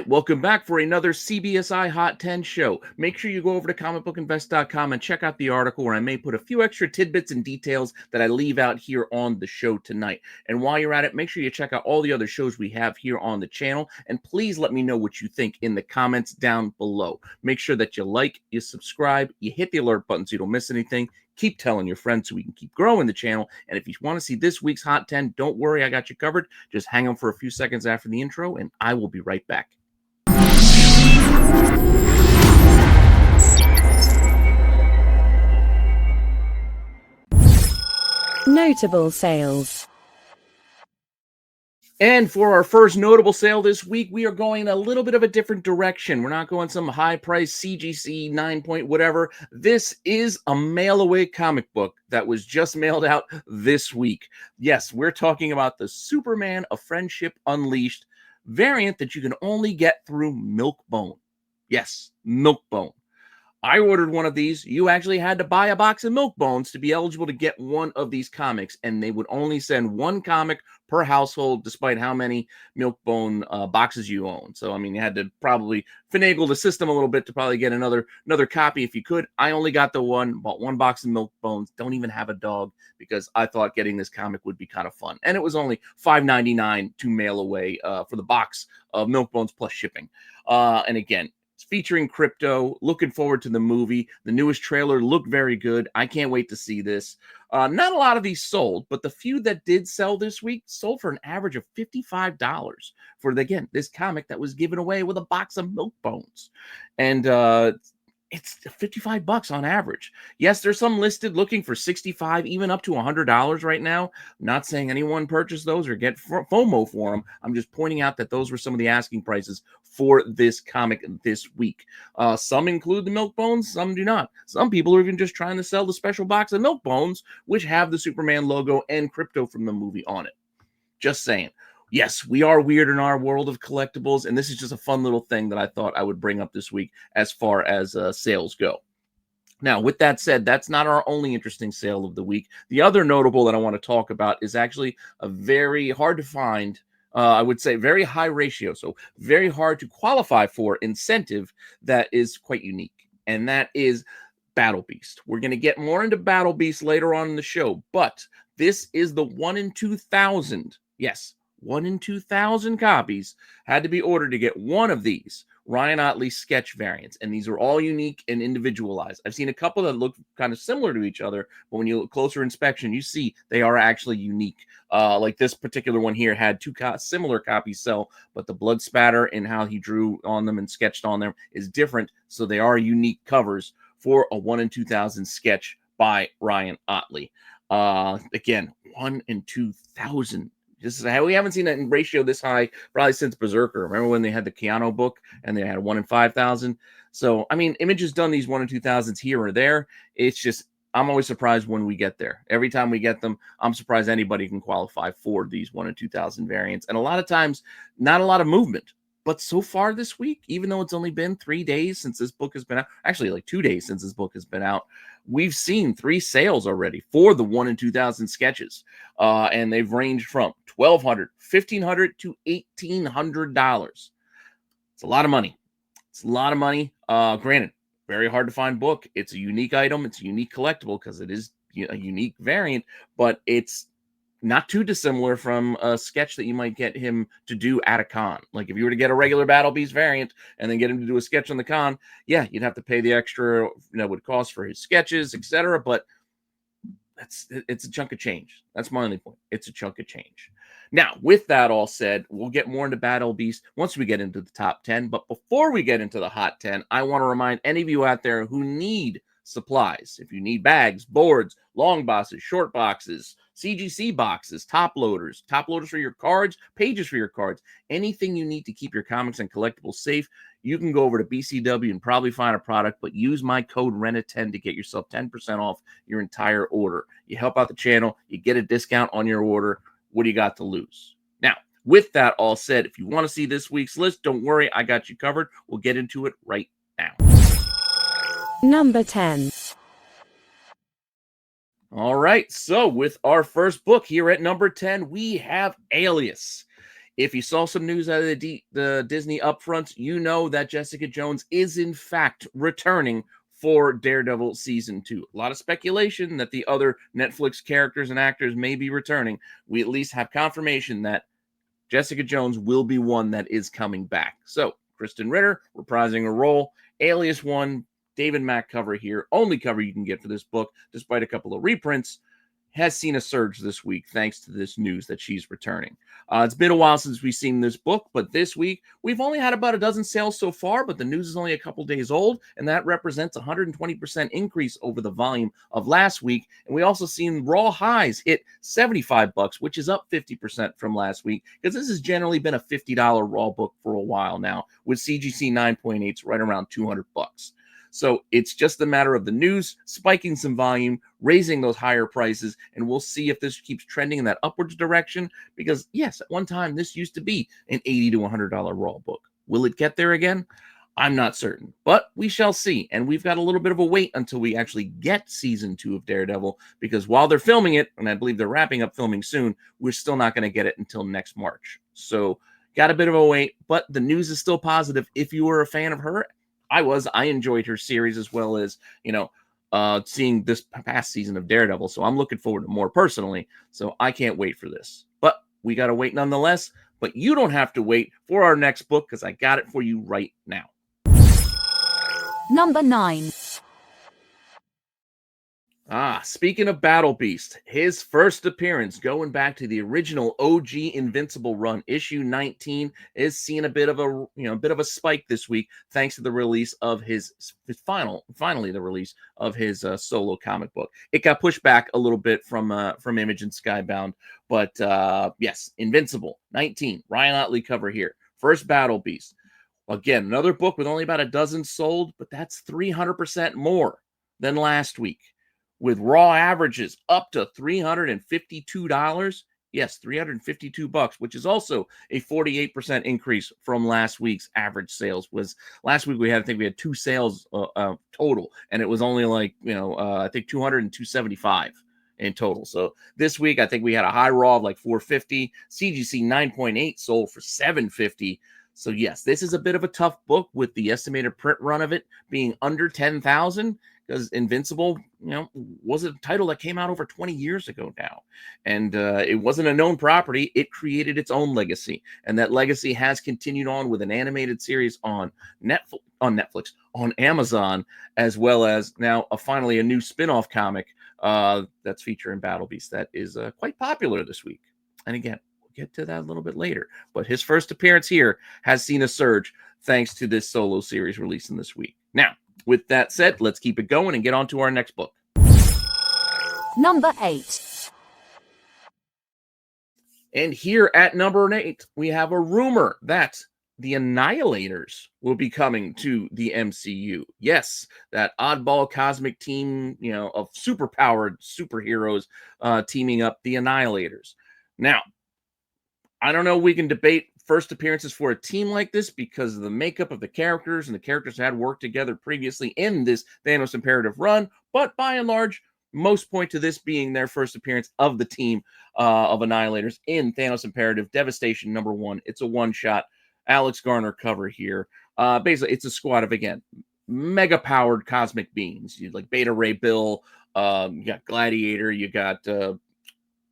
right, welcome back for another CBSI Hot 10 show. Make sure you go over to comicbookinvest.com and check out the article where I may put a few extra tidbits and details that I leave out here on the show tonight. And while you're at it, make sure you check out all the other shows we have here on the channel. And please let me know what you think in the comments down below. Make sure that you like, you subscribe, you hit the alert button so you don't miss anything. Keep telling your friends so we can keep growing the channel. And if you want to see this week's Hot 10, don't worry, I got you covered. Just hang on for a few seconds after the intro, and I will be right back. Notable sales. And for our first notable sale this week, we are going a little bit of a different direction. We're not going some high-price CGC 9 whatever. This is a mail-away comic book that was just mailed out this week. Yes, we're talking about the Superman of Friendship Unleashed variant that you can only get through Milkbone. Yes, Milkbone. I ordered one of these. You actually had to buy a box of Milkbones to be eligible to get one of these comics, and they would only send one comic per household, despite how many Milkbone boxes you own. So, I mean, you had to probably finagle the system a little bit to probably get another copy if you could. I only got the one, bought one box of Milkbones, don't even have a dog, because I thought getting this comic would be kind of fun. And it was only $5.99 to mail away for the box of Milkbones plus shipping. And again, it's featuring Crypto. Looking forward to the movie. The newest trailer looked very good. I can't wait to see this. Not a lot of these sold, but the few that did sell this week sold for an average of $55 for, again, this comic that was given away with a box of Milkbones. And it's $55 on average. Yes, there's some listed looking for $65, even up to $100 right now. I'm not saying anyone purchase those or get FOMO for them. I'm just pointing out that those were some of the asking prices for this comic this week. Some include the Milkbones, some do not. Some people are even just trying to sell the special box of Milkbones, which have the Superman logo and Crypto from the movie on it. Just saying. Yes, we are weird in our world of collectibles, and this is just a fun little thing that I thought I would bring up this week as far as sales go. Now, with that said, that's not our only interesting sale of the week. The other notable that I want to talk about is actually a very hard to find, I would say very high ratio, so very hard to qualify for incentive that is quite unique, and that is Battlebeast. We're going to get more into Battlebeast later on in the show, but this is the 1 in 2,000, yes, 1 in 2,000 copies had to be ordered to get one of these Ryan Ottley sketch variants, and these are all unique and individualized. I've seen a couple that look kind of similar to each other, but when you look closer inspection, you see they are actually unique. Like this particular one here had two similar copies sell, but the blood spatter and how he drew on them and sketched on them is different, so they are unique covers for a 1 in 2,000 sketch by Ryan Ottley. Again, 1 in 2,000. We haven't seen that in ratio this high probably since Berserker. Remember when they had the Keanu book and they had 1 in 5,000? So, I mean, Image has done these 1 in 2,000s here or there. It's just, I'm always surprised when we get there. Every time we get them, I'm surprised anybody can qualify for these 1 in 2,000 variants. And a lot of times, not a lot of movement. But so far this week, even though it's only been 3 days since this book has been out, actually like 2 days since this book has been out, we've seen 3 sales already for the 1 in 2,000 sketches. And they've ranged from $1,200, $1,500 to $1,800. It's a lot of money. It's a lot of money. Granted, very hard to find book. It's a unique item. It's a unique collectible because it is a unique variant, but it's not too dissimilar from a sketch that you might get him to do at a con. Like if you were to get a regular Battlebeast variant and then get him to do a sketch on the con, yeah, you'd have to pay the extra, it would cost for his sketches, etc. But it's a chunk of change. That's my only point. It's a chunk of change. Now, with that all said, we'll get more into Battlebeast once we get into the top 10. But before we get into the Hot 10, I want to remind any of you out there who need supplies. If you need bags, boards, long boxes, short boxes, CGC boxes, top loaders for your cards, pages for your cards, anything you need to keep your comics and collectibles safe, you can go over to BCW and probably find a product, but use my code RENA10 to get yourself 10% off your entire order. You help out the channel, you get a discount on your order. What do you got to lose? Now, with that all said, if you want to see this week's list, don't worry, I got you covered. We'll get into it right now. Number 10. All right, so with our first book here at number 10, we have Alias. If you saw some news out of the Disney upfront, you know that Jessica Jones is in fact returning for Daredevil Season 2. A lot of speculation that the other Netflix characters and actors may be returning. We at least have confirmation that Jessica Jones will be one that is coming back. So, Kristen Ritter reprising her role. Alias 1, David Mack cover here. Only cover you can get for this book, despite a couple of reprints. Has seen a surge this week thanks to this news that she's returning. It's been a while since we've seen this book, but this week we've only had about a dozen sales so far, but the news is only a couple days old, and that represents a 120% increase over the volume of last week. And we also seen raw highs hit $75, which is up 50% from last week, because this has generally been a $50 raw book for a while now, with CGC 9.8s right around $200. So it's just a matter of the news spiking some volume, raising those higher prices, and we'll see if this keeps trending in that upwards direction. Because, yes, at one time, this used to be an $80 to $100 raw book. Will it get there again? I'm not certain, but we shall see. And we've got a little bit of a wait until we actually get Season 2 of Daredevil, because while they're filming it, and I believe they're wrapping up filming soon, we're still not going to get it until next March. So got a bit of a wait, but the news is still positive. If you were a fan of her, I enjoyed her series, as well as, seeing this past season of Daredevil. So I'm looking forward to more personally. So I can't wait for this. But we got to wait nonetheless. But you don't have to wait for our next book, because I got it for you right now. Number 9. Speaking of Battlebeast, his first appearance, going back to the original OG Invincible run, issue 19, is seeing a bit of a spike this week, thanks to the release of his finally the release of his solo comic book. It got pushed back a little bit from Image and Skybound, but yes, Invincible 19, Ryan Ottley cover here, first Battlebeast. Again, another book with only about a dozen sold, but that's 300% more than last week, with raw averages up to $352. Yes, $352, which is also a 48% increase from last week's average sales. Was last week we had 2 sales total, and it was only I think 200 and 275 in total. So this week I think we had a high raw of like 450. CGC 9.8 sold for 750. So yes, this is a bit of a tough book, with the estimated print run of it being under 10,000. Because Invincible, was a title that came out over 20 years ago now. And it wasn't a known property. It created its own legacy. And that legacy has continued on with an animated series on Netflix, on Amazon, as well as now finally a new spin-off comic that's featuring Battlebeast that is quite popular this week. And again, we'll get to that a little bit later. But his first appearance here has seen a surge thanks to this solo series releasing this week. Now, with that said, let's keep it going and get on to our next book. Number 8. And here at number 8, we have a rumor that the Annihilators will be coming to the MCU. Yes, that oddball cosmic team, of superpowered superheroes teaming up, the Annihilators. Now, I don't know, we can debate first appearances for a team like this because of the makeup of the characters, and the characters had worked together previously in this Thanos Imperative run, but by and large, most point to this being their first appearance of the team of Annihilators in Thanos Imperative Devastation #1. It's a one-shot Alex Garner cover here. Basically, it's a squad of, again, mega-powered cosmic beings. You like Beta Ray Bill, you got Gladiator, you got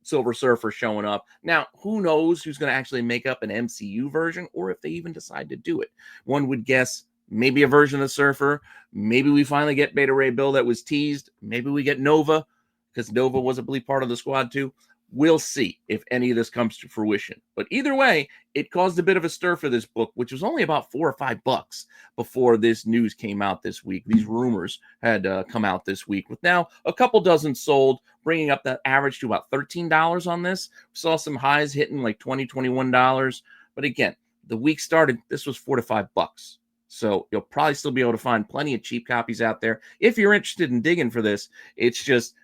Silver Surfer showing up. Now, who knows who's going to actually make up an MCU version, or if they even decide to do it. One would guess maybe a version of Surfer. Maybe we finally get Beta Ray Bill that was teased. Maybe we get Nova, because Nova was, I believe, part of the squad too. We'll see if any of this comes to fruition. But either way, it caused a bit of a stir for this book, which was only about $4 or $5 before this news came out this week. These rumors had come out this week, with now a couple dozen sold, bringing up that average to about $13 on this. We saw some highs hitting like $20, $21. But again, the week started, this was $4 to $5. So you'll probably still be able to find plenty of cheap copies out there if you're interested in digging for this. It's just,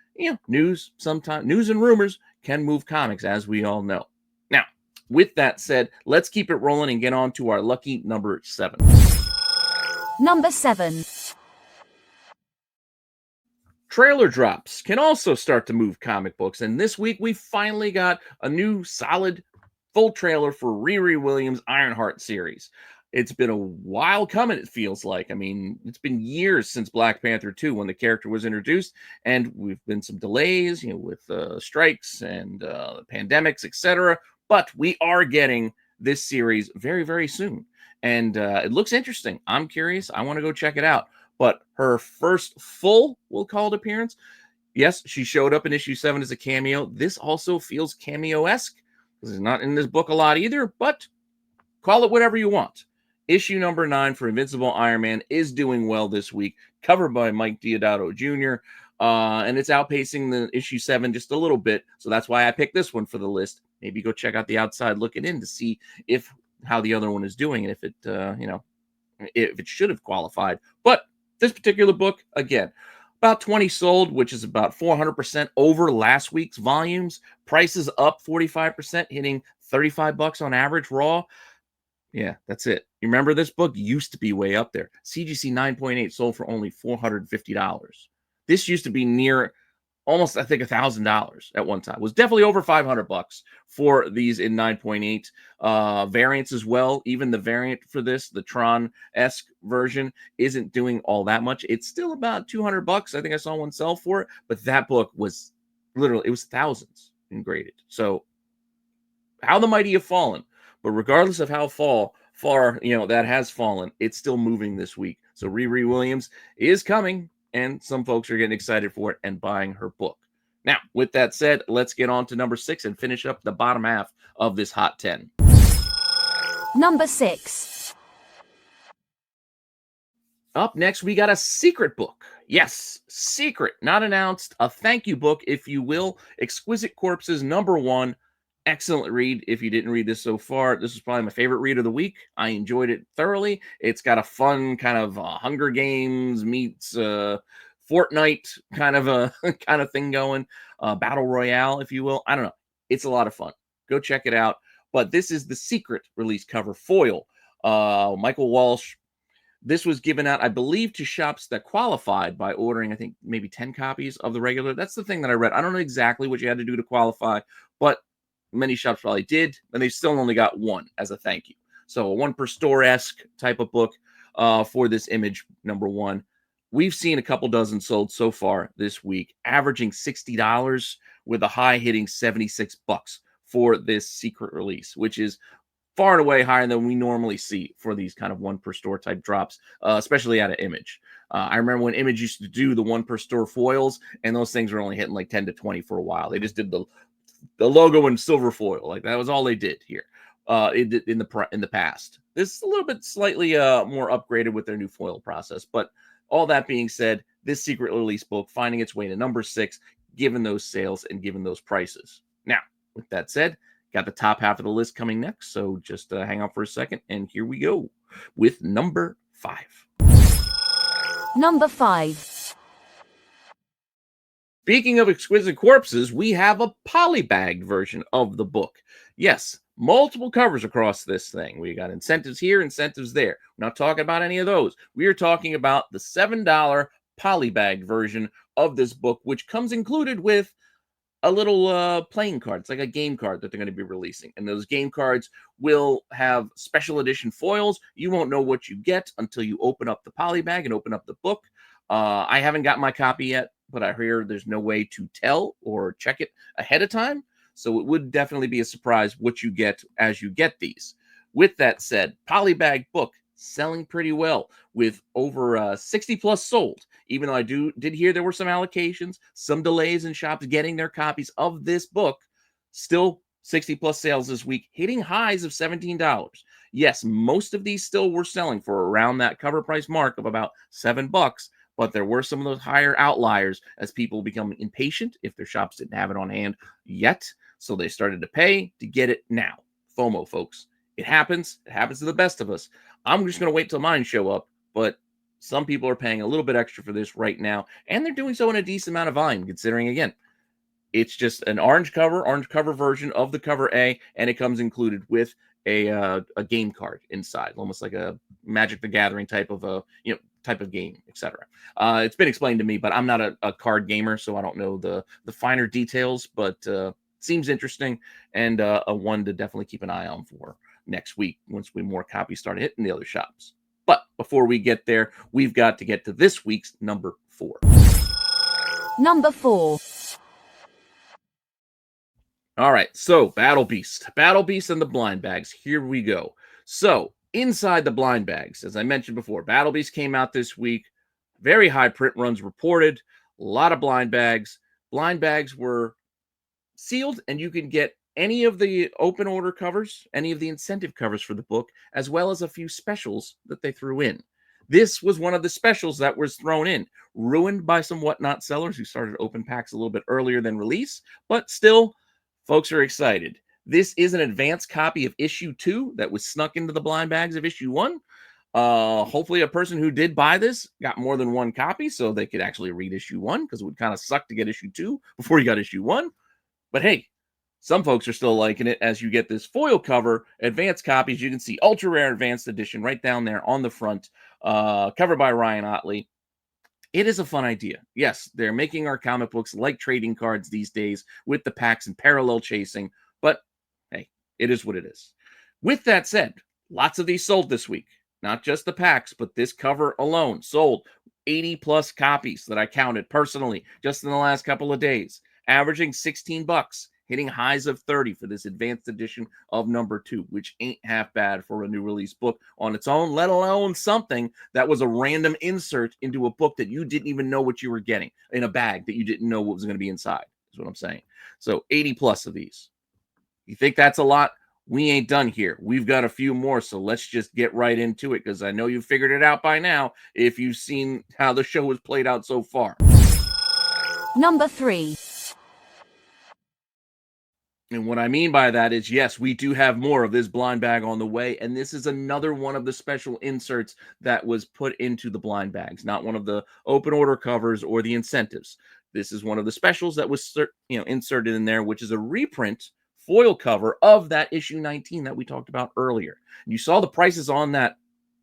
news sometimes, news and rumors can move comics, as we all know. Now, with that said, let's keep it rolling and get on to our lucky number 7. Number 7. Trailer drops can also start to move comic books, and this week we finally got a new solid full trailer for Riri Williams' Ironheart series. It's been a while coming, it feels like. I mean, it's been years since Black Panther 2 when the character was introduced, and we've been some delays, with strikes and pandemics, etc. But we are getting this series very, very soon, and it looks interesting. I'm curious. I want to go check it out. But her first full, we'll call it, appearance, yes, she showed up in issue 7 as a cameo. This also feels cameo-esque. This is not in this book a lot either, but call it whatever you want. Issue number 9 for Invincible Iron Man is doing well this week, covered by Mike Deodato Jr., and it's outpacing the issue 7 just a little bit, so that's why I picked this one for the list. Maybe go check out the outside looking in to see how the other one is doing, and if it, if it should have qualified. But this particular book, again, about 20 sold, which is about 400% over last week's volumes. Prices up 45%, hitting $35 on average raw. Yeah, that's it. You remember this book used to be way up there. CGC 9.8 sold for only $450. This used to be near almost, I think, $1,000 at one time. It was definitely over $500 for these in 9.8 variants as well. Even the variant for this, the Tron-esque version, isn't doing all that much. It's still about $200. I think I saw one sell for it, but that book was literally, it was thousands and graded. So how the mighty have fallen. But regardless of how far, that has fallen, it's still moving this week. So Riri Williams is coming, and some folks are getting excited for it and buying her book. Now, with that said, let's get on to number 6 and finish up the bottom half of this Hot 10. Number 6. Up next, we got a secret book. Yes, secret, not announced. A thank you book, if you will. Exquisite Corpses, number 1. Excellent read. If you didn't read this so far, this is probably my favorite read of the week. I enjoyed it thoroughly. It's got a fun kind of Hunger Games meets Fortnite kind of thing going, battle royale, if you will. I don't know. It's a lot of fun. Go check it out. But this is the secret release cover foil. Michael Walsh. This was given out, I believe, to shops that qualified by ordering, I think, maybe 10 copies of the regular. That's the thing that I read. I don't know exactly what you had to do to qualify, but many shops probably did, and they still only got one as a thank you. So a one per store-esque type of book for this image, number 1. We've seen a couple dozen sold so far this week, averaging $60 with a high hitting $76 for this secret release, which is far and away higher than we normally see for these kind of one per store type drops, especially out of Image. I remember when Image used to do the one per store foils, and those things were only hitting like 10 to 20 for a while. They just did the logo in silver foil. Like, that was all they did here in the past. This is a little bit slightly more upgraded with their new foil process. But all that being said, this secret release book finding its way to number 6, given those sales and given those prices. Now, with that said, got the top half of the list coming next. So just hang on for a second, and here we go with number 5. Number 5. Speaking of Exquisite Corpses, we have a Polybag version of the book. Yes, multiple covers across this thing. We got incentives here, incentives there. We're not talking about any of those. We are talking about the $7 Polybag version of this book, which comes included with a little playing card. It's like a game card that they're going to be releasing. And those game cards will have special edition foils. You won't know what you get until you open up the Polybag and open up the book. I haven't got my copy yet, but I hear there's no way to tell or check it ahead of time. So it would definitely be a surprise what you get as you get these. With that said, Polybag book selling pretty well with over 60 plus sold. Even though I did hear there were some allocations, some delays in shops getting their copies of this book, still 60 plus sales this week, hitting highs of $17. Yes, most of these still were selling for around that cover price mark of about $7. But there were some of those higher outliers as people become impatient if their shops didn't have it on hand yet. So they started to pay to get it now. FOMO, folks. It happens. It happens to the best of us. I'm just going to wait till mine show up. But some people are paying a little bit extra for this right now. And they're doing so in a decent amount of volume, considering, again, it's just an orange cover version of the cover A. And it comes included with a game card inside, almost like a Magic the Gathering type of type of game, etc. It's been explained to me, but I'm not a card gamer, so I don't know the finer details. But seems interesting, and a one to definitely keep an eye on for next week once more copies start hitting the other shops. But before we get there, we've got to get to this week's number 4. Number 4. All right, so Battlebeast and the blind bags. Here we go. So inside the blind bags, as I mentioned before, Battlebeast came out this week. Very high print runs reported. A lot of blind bags. Blind bags were sealed, and you can get any of the open order covers, any of the incentive covers for the book, as well as a few specials that they threw in. This was one of the specials that was thrown in, ruined by some whatnot sellers who started open packs a little bit earlier than release, but still, folks are excited. This is an advanced copy of issue 2 that was snuck into the blind bags of issue 1. Hopefully a person who did buy this got more than one copy so they could actually read issue 1, because it would kind of suck to get issue 2 before you got issue 1. But hey, some folks are still liking it as you get this foil cover, advanced copies. You can see ultra rare advanced edition right down there on the front, covered by Ryan Otley. It is a fun idea. Yes, they're making our comic books like trading cards these days with the packs and parallel chasing, but hey, it is what it is. With that said, lots of these sold this week. Not just the packs, but this cover alone sold 80 plus copies that I counted personally just in the last couple of days, averaging $16, hitting highs of 30 for this advanced edition of number 2, which ain't half bad for a new release book on its own, let alone something that was a random insert into a book that you didn't even know what you were getting, in a bag that you didn't know what was going to be inside, is what I'm saying. So 80 plus of these. You think that's a lot? We ain't done here. We've got a few more, so let's just get right into it, because I know you've figured it out by now if you've seen how the show has played out so far. Number 3. And what I mean by that is, yes, we do have more of this blind bag on the way, and this is another one of the special inserts that was put into the blind bags, not one of the open order covers or the incentives. This is one of the specials that was inserted in there, which is a reprint foil cover of that issue 19 that we talked about earlier. And you saw the prices on that,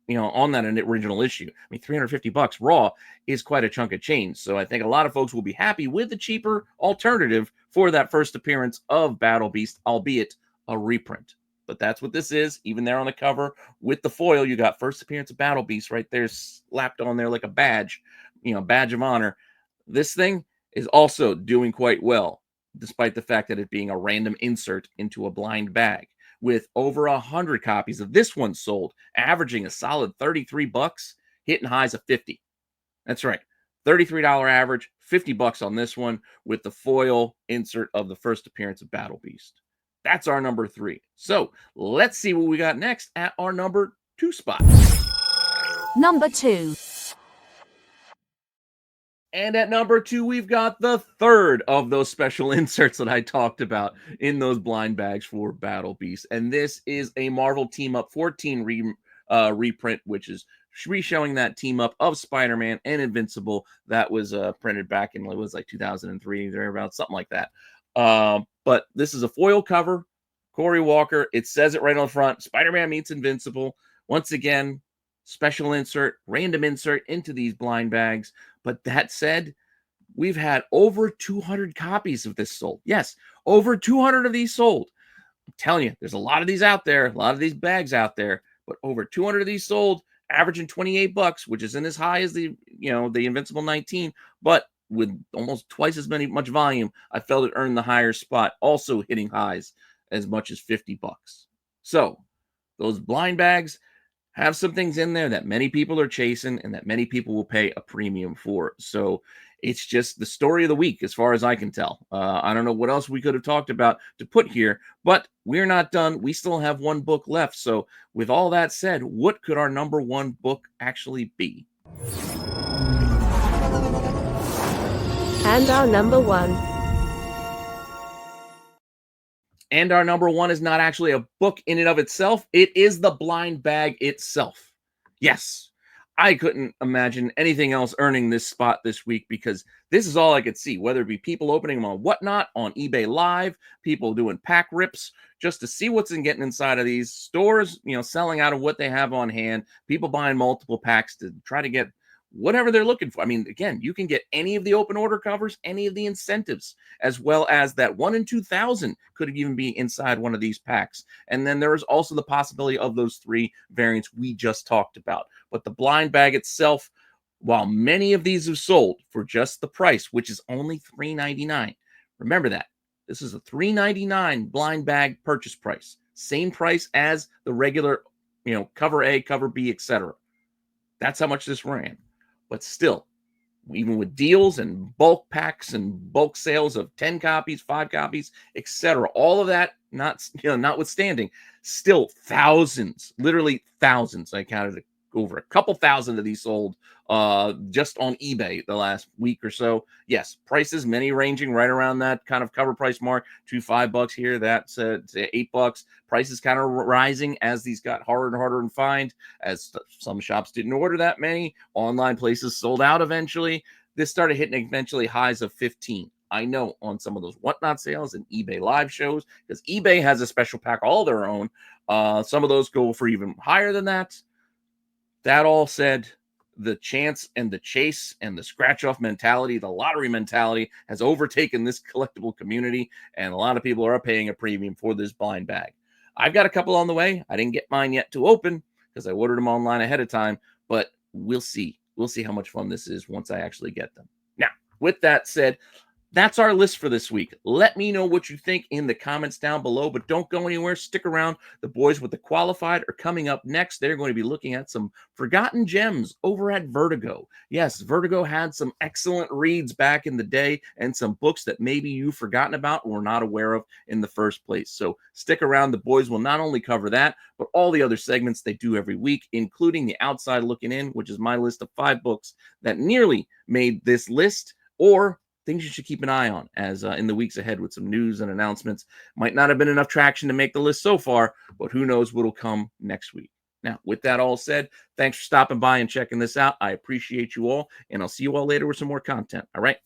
on that original issue. I mean, $350 raw is quite a chunk of change. So I think a lot of folks will be happy with the cheaper alternative for that first appearance of Battlebeast, albeit a reprint. But that's what this is. Even there on the cover with the foil, you got first appearance of Battlebeast right there slapped on there like a badge, badge of honor. This thing is also doing quite well, despite the fact that it being a random insert into a blind bag, with over 100 copies of this one sold, averaging a solid $33, hitting highs of 50. That's right, $33 average, $50 on this one, with the foil insert of the first appearance of Battlebeast. That's our number 3. So let's see what we got next at our number 2 spot. Number 2. And at number 2, we've got the third of those special inserts that I talked about in those blind bags for Battlebeast. And this is a Marvel Team Up 14 reprint, which is re-showing that team up of Spider-Man and Invincible that was printed back in, it was like 2003, thereabouts, something like that. But this is a foil cover, Corey Walker. It says it right on the front, Spider-Man meets Invincible. Once again, special insert, random insert into these blind bags. But that said, we've had over 200 copies of this sold. Yes, over 200 of these sold. I'm telling you, there's a lot of these out there, a lot of these bags out there, but over 200 of these sold, averaging $28, which isn't as high as the Invincible 19, but with almost twice as much volume, I felt it earned the higher spot, also hitting highs as much as $50. So those blind bags have some things in there that many people are chasing and that many people will pay a premium for. So it's just the story of the week as far as I can tell. I don't know what else we could have talked about to put here, but we're not done. We still have one book left. So with all that said, what could our number 1 book actually be? And our number 1. And our number 1 is not actually a book in and of itself. It is the blind bag itself. Yes, I couldn't imagine anything else earning this spot this week, because this is all I could see, whether it be people opening them on Whatnot, on eBay Live, people doing pack rips, just to see what's getting inside of these stores, selling out of what they have on hand, people buying multiple packs to try to get whatever they're looking for. I mean, again, you can get any of the open order covers, any of the incentives, as well as that 1 in 2,000 could even be inside one of these packs. And then there is also the possibility of those 3 variants we just talked about. But the blind bag itself, while many of these have sold for just the price, which is only $3.99, remember that. This is a $3.99 blind bag purchase price. Same price as the regular, cover A, cover B, etc. That's how much this ran. But still, even with deals and bulk packs and bulk sales of 10 copies, 5 copies, etc., all of that notwithstanding, still thousands, literally thousands. I counted over a couple thousand of these sold just on eBay the last week or so. Yes, prices, many ranging right around that kind of cover price mark to $5 here. That's $8. Prices kind of rising as these got harder and harder to find, as some shops didn't order that many. Online places sold out eventually. This started hitting eventually highs of 15. I know on some of those whatnot sales and eBay live shows, because eBay has a special pack all their own. Some of those go for even higher than that. That all said, the chance and the chase and the scratch-off mentality, the lottery mentality, has overtaken this collectible community, and a lot of people are paying a premium for this blind bag. I've got a couple on the way. I didn't get mine yet to open because I ordered them online ahead of time, but we'll see. We'll see how much fun this is once I actually get them. Now, with that said, that's our list for this week. Let me know what you think in the comments down below, but don't go anywhere. Stick around. The boys with the qualified are coming up next. They're going to be looking at some forgotten gems over at Vertigo. Yes, Vertigo had some excellent reads back in the day and some books that maybe you've forgotten about or were not aware of in the first place. So stick around. The boys will not only cover that, but all the other segments they do every week, including the Outside Looking In, which is my list of 5 books that nearly made this list, or things you should keep an eye on as in the weeks ahead with some news and announcements. Might not have been enough traction to make the list so far, but who knows what'll come next week. Now, with that all said, thanks for stopping by and checking this out. I appreciate you all, and I'll see you all later with some more content. All right.